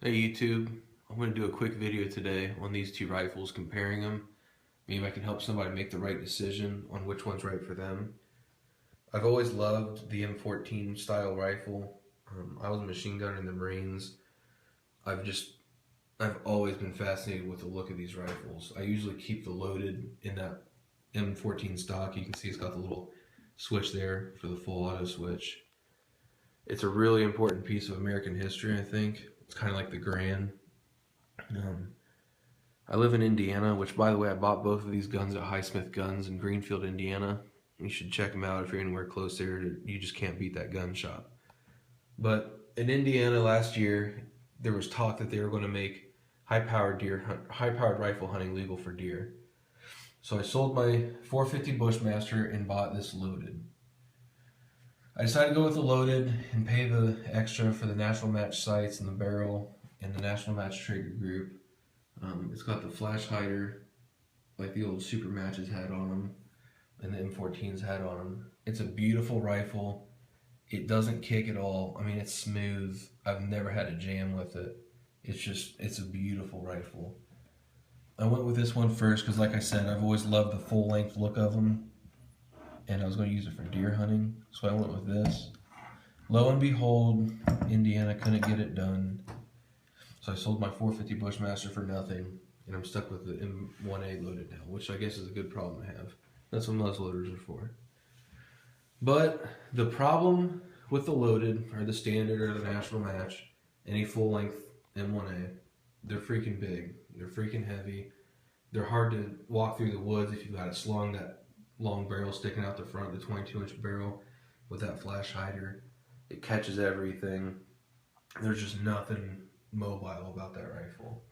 Hey YouTube, I'm going to do a quick video today on these two rifles, comparing them. Maybe I can help somebody make the right decision on which one's right for them. I've always loved the M14 style rifle. I was a machine gunner in the Marines. I've always been fascinated with the look of these rifles. I usually keep the loaded in that M14 stock. You can see it's got the little switch there for the full auto switch. It's a really important piece of American history, I think. It's kind of like the Grand. I live in Indiana, which, by the way, I bought both of these guns at Highsmith Guns in Greenfield, Indiana. You should check them out if you're anywhere close there. You just can't beat that gun shop. But in Indiana last year, there was talk that they were going to make high-powered rifle hunting legal for deer. So I sold my 450 Bushmaster and bought this loaded. I decided to go with the loaded and pay the extra for the National Match sights and the barrel and the National Match trigger group. It's got the flash hider like the old Super Matches had on them and the M14s had on them. It's a beautiful rifle. It doesn't kick at all. I mean, it's smooth. I've never had a jam with it. It's a beautiful rifle. I went with this one first because, like I said, I've always loved the full-length look of them. And I was going to use it for deer hunting, so I went with this. Lo and behold, Indiana couldn't get it done. So I sold my 450 Bushmaster for nothing, and I'm stuck with the M1a loaded now, which I guess is a good problem to have. That's what muzzleloaders are for. But the problem with the loaded, or the standard, or the National Match, any full-length M1a, they're freaking big. They're freaking heavy. They're hard to walk through the woods if you've got a slung that long barrel sticking out the front, the 22-inch barrel with that flash hider. It catches everything. There's just nothing mobile about that rifle.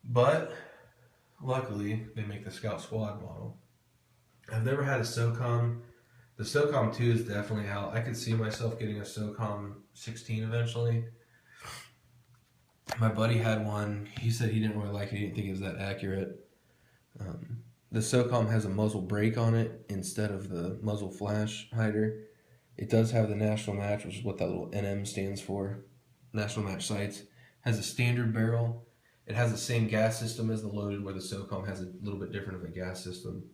But luckily, they make the Scout Squad model. I've never had a SOCOM. The SOCOM 2 is definitely out. I could see myself getting a SOCOM 16 eventually. My buddy had one. He said he didn't really like it. He didn't think it was that accurate. The SOCOM has a muzzle brake on it instead of the muzzle flash hider. It does have the National Match, which is what that little NM stands for. National Match sights. Has a standard barrel. It has the same gas system as the loaded, where the SOCOM has a little bit different of a gas system.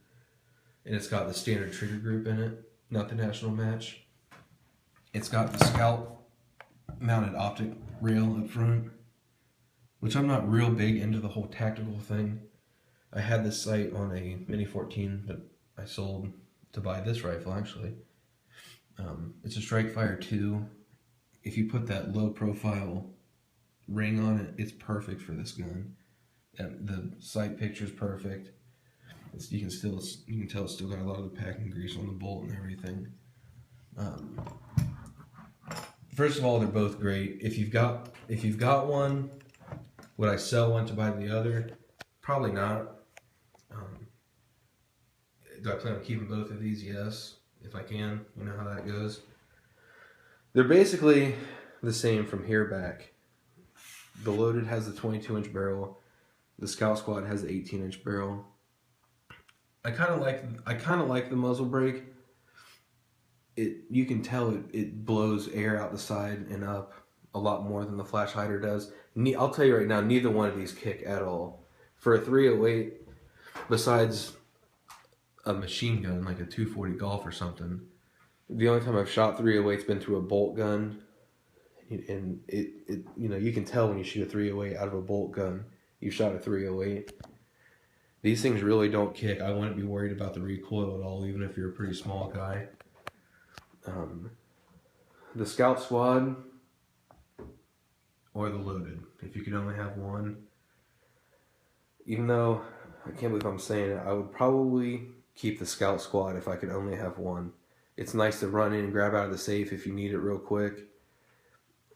And it's got the standard trigger group in it, not the National Match. It's got the Scout mounted optic rail up front, which I'm not real big into the whole tactical thing. I had this sight on a Mini 14 that I sold to buy this rifle, actually. It's a Strike-Fire 2. If you put that low-profile ring on it, it's perfect for this gun. The sight picture is perfect. You can tell it's still got a lot of the packing grease on the bolt and everything. First of all, they're both great. If you've got one, would I sell one to buy the other? Probably not. Do I plan on keeping both of these? Yes, if I can. You know how that goes. They're basically the same from here back. The loaded has the 22-inch barrel. The Scout Squad has the 18-inch barrel. I kind of like the muzzle brake. You can tell it blows air out the side and up a lot more than the flash hider does. I'll tell you right now, neither one of these kick at all. For a 308, besides a machine gun like a 240 Golf or something, the only time I've shot 308's been through a bolt gun, and you can tell when you shoot a 308 out of a bolt gun, you shot a 308. These things really don't kick. I wouldn't be worried about the recoil at all, even if you're a pretty small guy. The Scout Squad or the loaded, if you could only have one. Even though, I can't believe I'm saying it, I would probably keep the Scout Squad if I could only have one. It's nice to run in and grab out of the safe if you need it real quick.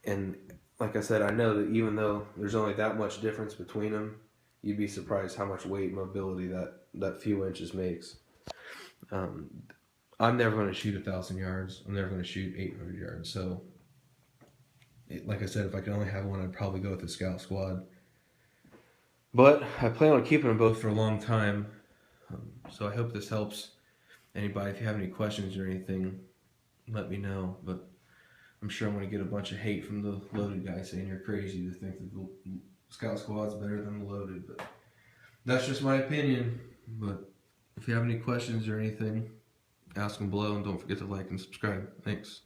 And like I said, I know that even though there's only that much difference between them, you'd be surprised how much weight and mobility that few inches makes. I'm never going to shoot 1,000 yards. I'm never going to shoot 800 yards. So, like I said, if I could only have one, I'd probably go with the Scout Squad. But I plan on keeping them both for a long time. So I hope this helps anybody. If you have any questions or anything, let me know. But I'm sure I'm going to get a bunch of hate from the loaded guys saying you're crazy to think that the Scout Squad's better than the loaded, but that's just my opinion. But if you have any questions or anything, ask them below, and don't forget to like and subscribe. Thanks.